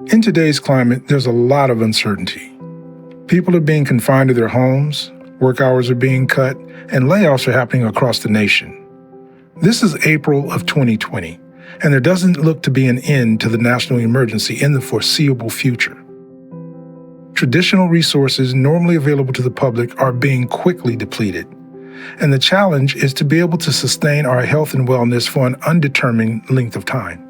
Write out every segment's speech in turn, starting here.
In today's climate, there's a lot of uncertainty. People are being confined to their homes, work hours are being cut, and layoffs are happening across the nation. This is April of 2020, and there doesn't look to be an end to the national emergency in the foreseeable future. Traditional resources normally available to the public are being quickly depleted, and the challenge is to be able to sustain our health and wellness for an undetermined length of time.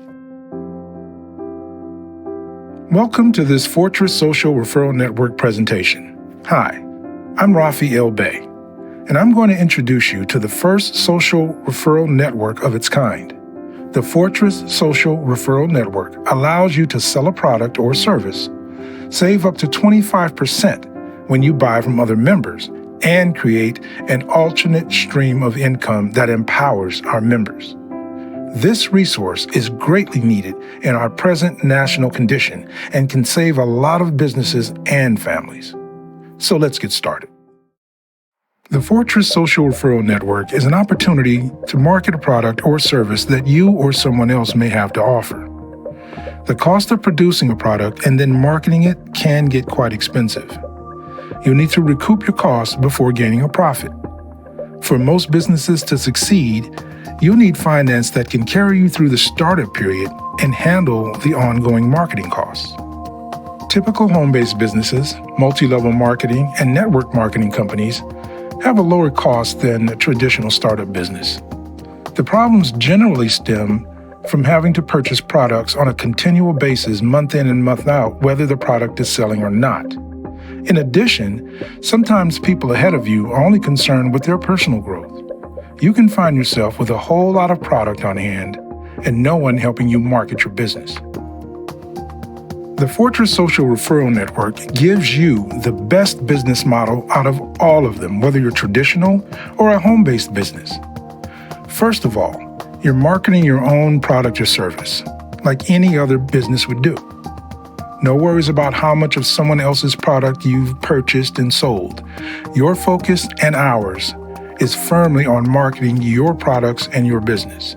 Welcome to this Fortress Social Referral Network presentation. Hi, I'm Rafi El Bey, and I'm going to introduce you to the first social referral network of its kind. The Fortress Social Referral Network allows you to sell a product or service, save up to 25% when you buy from other members, and create an alternate stream of income that empowers our members. This resource is greatly needed in our present national condition and can save a lot of businesses and families. So let's get started. The Fortress Social Referral Network is an opportunity to market a product or service that you or someone else may have to offer. The cost of producing a product and then marketing it can get quite expensive. You'll need to recoup your costs before gaining a profit. For most businesses to succeed, you'll need finance that can carry you through the startup period and handle the ongoing marketing costs. Typical home-based businesses, multi-level marketing, and network marketing companies have a lower cost than a traditional startup business. The problems generally stem from having to purchase products on a continual basis month in and month out, whether the product is selling or not. In addition, sometimes people ahead of you are only concerned with their personal growth. You can find yourself with a whole lot of product on hand and no one helping you market your business. The Fortress Social Referral Network gives you the best business model out of all of them, whether you're traditional or a home-based business. First of all, you're marketing your own product or service, like any other business would do. No worries about how much of someone else's product you've purchased and sold. Your focus and ours is firmly on marketing your products and your business.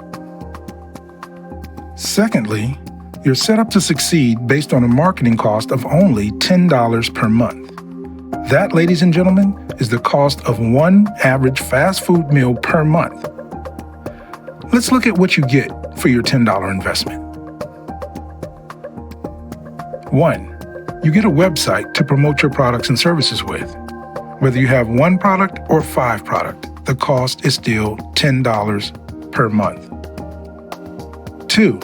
Secondly, you're set up to succeed based on a marketing cost of only $10 per month. That, ladies and gentlemen, is the cost of one average fast food meal per month. Let's look at what you get for your $10 investment. 1. You get a website to promote your products and services with. Whether you have one product or 5 products, the cost is still $10 per month. 2.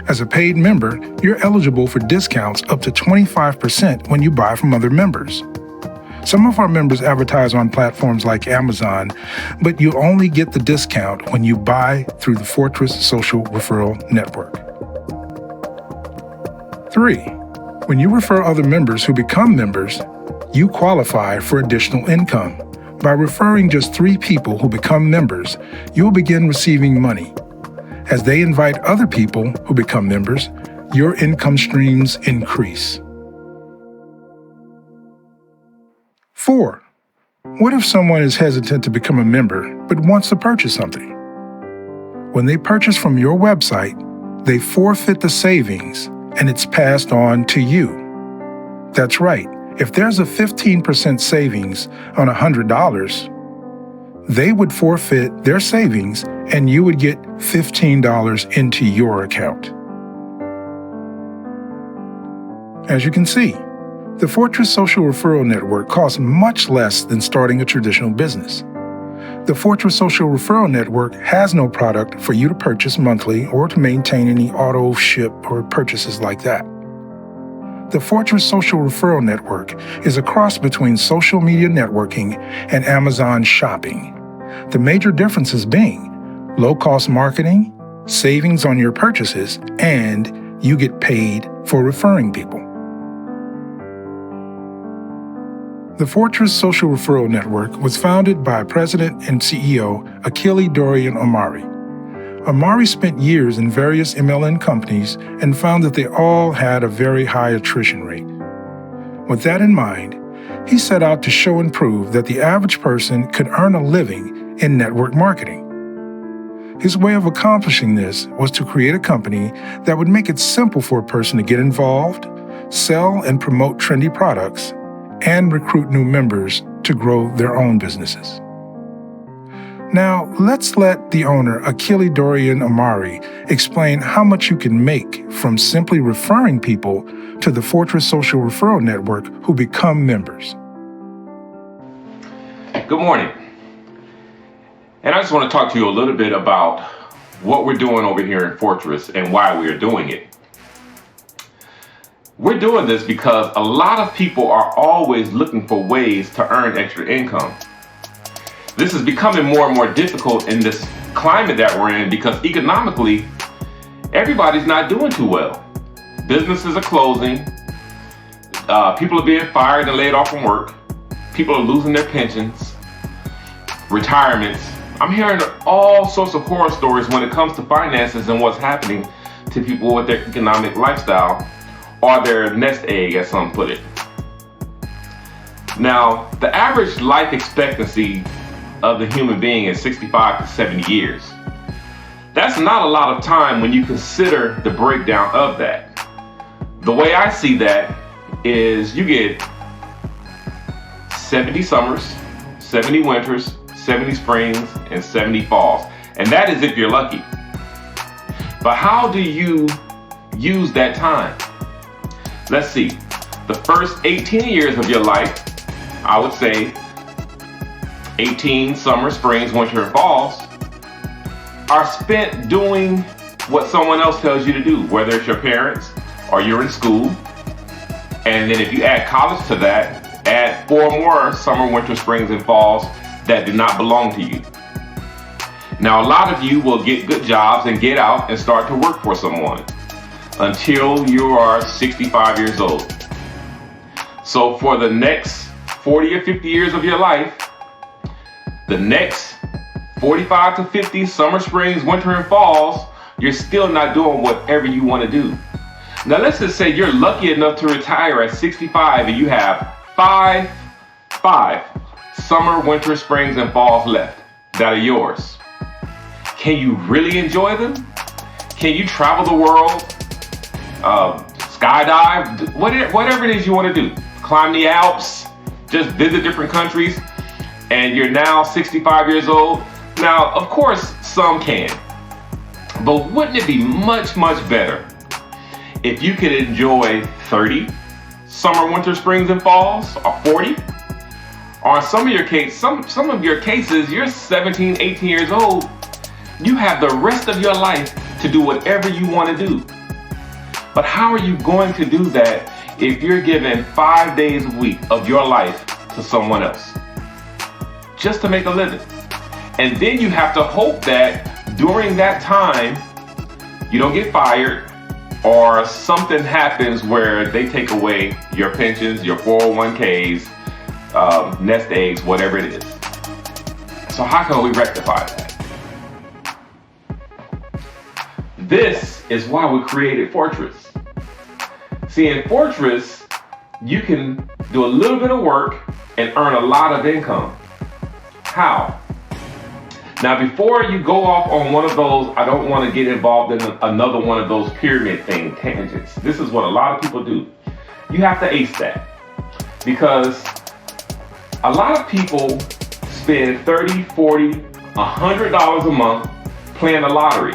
As a paid member, you're eligible for discounts up to 25% when you buy from other members. Some of our members advertise on platforms like Amazon, but you only get the discount when you buy through the Fortress Social Referral Network. 3. When you refer other members who become members, you qualify for additional income. By referring just 3 people who become members, you'll begin receiving money. As they invite other people who become members, your income streams increase. 4. What if someone is hesitant to become a member but wants to purchase something? When they purchase from your website, they forfeit the savings and it's passed on to you. That's right. If there's a 15% savings on $100, they would forfeit their savings and you would get $15 into your account. As you can see, the Fortress Social Referral Network costs much less than starting a traditional business. The Fortress Social Referral Network has no product for you to purchase monthly or to maintain any auto ship or purchases like that. The Fortress Social Referral Network is a cross between social media networking and Amazon shopping. The major differences being low-cost marketing, savings on your purchases, and you get paid for referring people. The Fortress Social Referral Network was founded by President and CEO Akili Dorian Omari. Omari spent years in various MLM companies and found that they all had a very high attrition rate. With that in mind, he set out to show and prove that the average person could earn a living in network marketing. His way of accomplishing this was to create a company that would make it simple for a person to get involved, sell and promote trendy products, and recruit new members to grow their own businesses. Now, let's let the owner, Akili Dorian Amari, explain how much you can make from simply referring people to the Fortress Social Referral Network who become members. Good morning. And I just want to talk to you a little bit about what we're doing over here in Fortress and why we are doing it. We're doing this because a lot of people are always looking for ways to earn extra income. This is becoming more and more difficult in this climate that we're in because economically, everybody's not doing too well. Businesses are closing. People are being fired and laid off from work. People are losing their pensions, retirements. I'm hearing all sorts of horror stories when it comes to finances and what's happening to people with their economic lifestyle or their nest egg, as some put it. Now, the average life expectancy of the human being is 65 to 70 years. That's not a lot of time when you consider the breakdown of that. The way I see that is you get 70 summers, 70 winters, 70 springs, and 70 falls. And that is if you're lucky. But how do you use that time? Let's see. The first 18 years of your life, I would say 18 summer, springs, winter, and falls, are spent doing what someone else tells you to do, whether it's your parents or you're in school. And then if you add college to that, add 4 more summer, winter, springs, and falls that do not belong to you. Now, a lot of you will get good jobs and get out and start to work for someone until you are 65 years old. So for the next 40 or 50 years of your life, the next 45 to 50 summer, springs, winter, and falls, you're still not doing whatever you want to do. Now, let's just say you're lucky enough to retire at 65 and you have five summer, winter, springs, and falls left that are yours. Can you really enjoy them? Can you travel the world, skydive, whatever it is you want to do? Climb the Alps, just visit different countries, and you're now 65 years old? Now, of course, some can. But wouldn't it be much, much better if you could enjoy 30 summer, winter, springs, and falls, or 40? Or in some of your cases, you're 17, 18 years old. You have the rest of your life to do whatever you want to do. But how are you going to do that if you're giving 5 days a week of your life to someone else just to make a living? And then you have to hope that during that time, you don't get fired or something happens where they take away your pensions, your 401ks, nest eggs, whatever it is. So how can we rectify that? This is why we created Fortress. See, in Fortress, you can do a little bit of work and earn a lot of income. How? Now, before you go off on one of those, I don't want to get involved in another one of those pyramid tangents. This is what a lot of people do. You have to ace that because a lot of people spend $30, $40, $100 a month playing the lottery.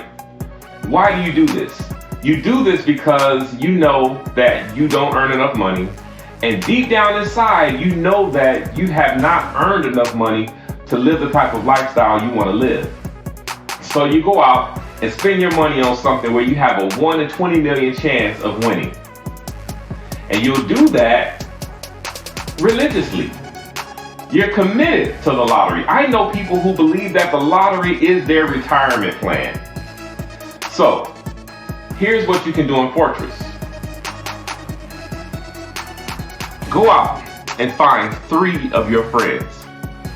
Why do you do this? You do this because you know that you don't earn enough money, and deep down inside, you know that you have not earned enough money to live the type of lifestyle you want to live. So you go out and spend your money on something where you have a 1 in 20 million chance of winning. And you'll do that religiously. You're committed to the lottery. I know people who believe that the lottery is their retirement plan. So, here's what you can do in Fortress. Go out and find 3 of your friends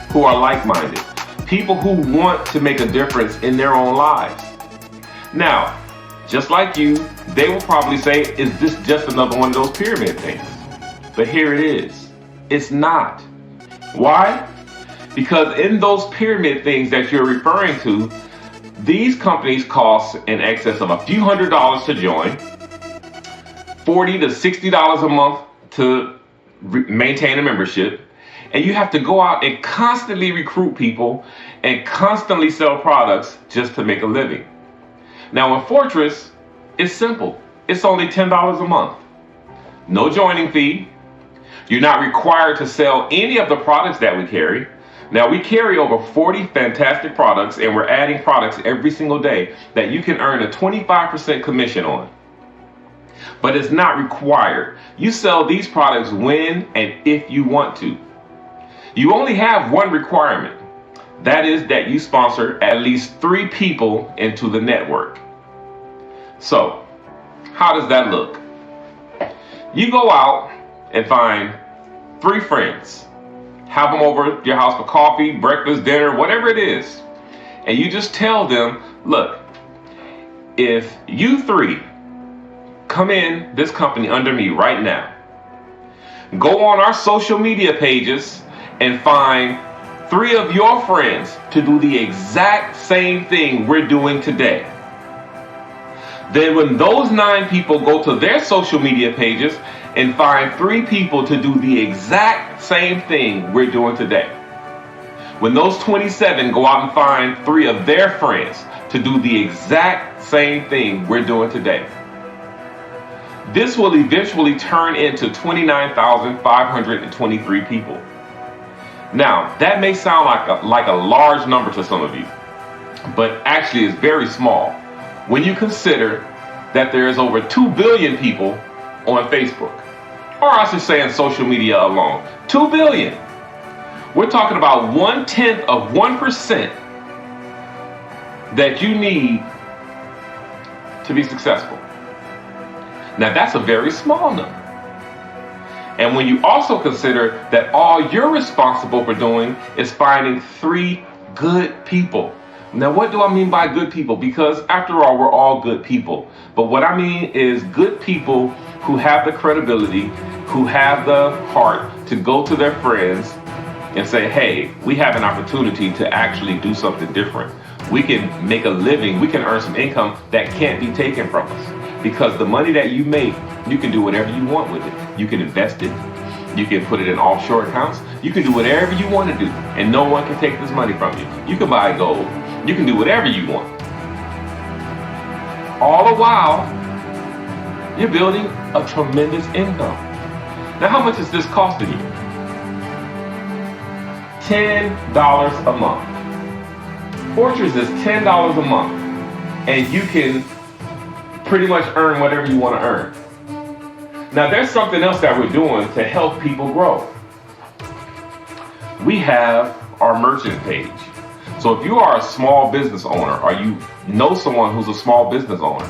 who are like-minded, people who want to make a difference in their own lives. Now, just like you, they will probably say, is this just another one of those pyramid things? But here it is. It's not. Why? Because in those pyramid things that you're referring to, These companies cost in excess of a few $100s to join, $40 to $60 a month to maintain a membership, and you have to go out and constantly recruit people and constantly sell products just to make a living. Now in Fortress, it's simple. It's only $10 a month. No joining fee. You're not required to sell any of the products that we carry. Now we carry over 40 fantastic products, and we're adding products every single day that you can earn a 25% commission on. But it's not required. You sell these products when and if you want to. You only have one requirement. That is that you sponsor at least 3 people into the network. So, how does that look? You go out and find 3 friends. Have them over at your house for coffee, breakfast, dinner, whatever it is. And you just tell them, look, if you 3 come in this company under me right now, go on our social media pages and find 3 of your friends to do the exact same thing we're doing today. Then when those 9 people go to their social media pages and find 3 people to do the exact same thing we're doing today. When those 27 go out and find 3 of their friends to do the exact same thing we're doing today. This will eventually turn into 29,523 people. Now, that may sound like a large number to some of you, but actually it's very small when you consider that there is over 2 billion people on Facebook, or I should say in social media alone. 2 billion. We're talking about 1/10 of 1% that you need to be successful. Now that's a very small number. And when you also consider that all you're responsible for doing is finding 3 good people. Now, what do I mean by good people? Because after all, we're all good people. But what I mean is good people who have the credibility, who have the heart to go to their friends and say, hey, we have an opportunity to actually do something different. We can make a living. We can earn some income that can't be taken from us. Because the money that you make, you can do whatever you want with it. You can invest it. You can put it in offshore accounts. You can do whatever you want to do. And no one can take this money from you. You can buy gold. You can do whatever you want. All the while, you're building a tremendous income. Now, how much is this costing you? $10 a month. Fortress is $10 a month. And you can pretty much earn whatever you want to earn. Now, there's something else that we're doing to help people grow. We have our merchant page. So if you are a small business owner or you know someone who's a small business owner,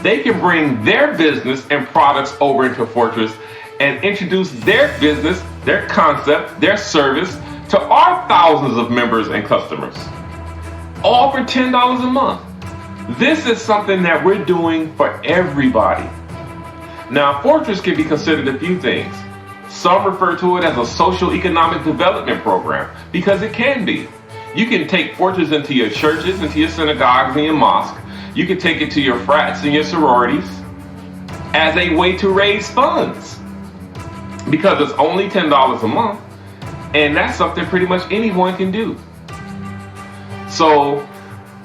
they can bring their business and products over into Fortress and introduce their business, their concept, their service to our thousands of members and customers, all for $10 a month. This is something that we're doing for everybody. Now, Fortress can be considered a few things. Some refer to it as a social economic development program because it can be. You can take Fortress into your churches, into your synagogues and your mosques. You can take it to your frats and your sororities as a way to raise funds because it's only $10 a month, and that's something pretty much anyone can do. So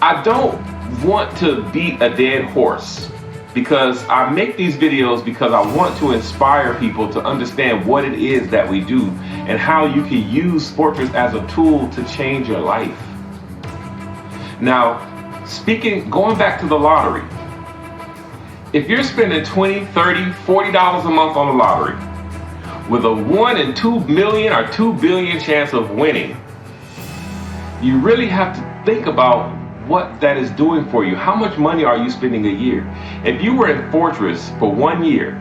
I don't want to beat a dead horse because I make these videos because I want to inspire people to understand what it is that we do and how you can use Fortress as a tool to change your life. Now, going back to the lottery, if you're spending $20, $30, $40 a month on the lottery with a 1 in 2 million or 2 billion chance of winning, you really have to think about what that is doing for you. How much money are you spending a year? If you were in Fortress for 1 year,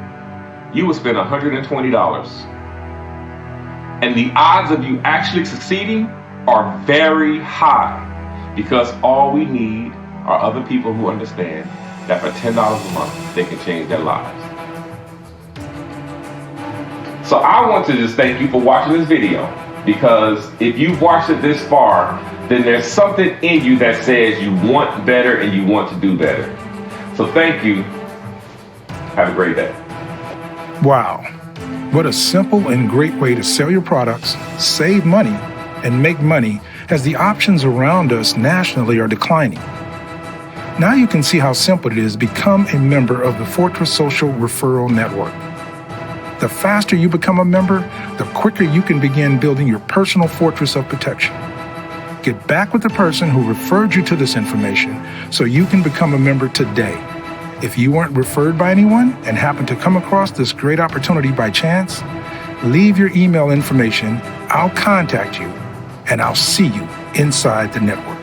you would spend $120. And the odds of you actually succeeding are very high because all we need are other people who understand that for $10 a month, they can change their lives. So I want to just thank you for watching this video because if you've watched it this far, then there's something in you that says you want better and you want to do better. So thank you. Have a great day. Wow. What a simple and great way to sell your products, save money, and make money as the options around us nationally are declining. Now you can see how simple it is to become a member of the Fortress Social Referral Network. The faster you become a member, the quicker you can begin building your personal fortress of protection. Get back with the person who referred you to this information so you can become a member today. If you weren't referred by anyone and happen to come across this great opportunity by chance, leave your email information, I'll contact you, and I'll see you inside the network.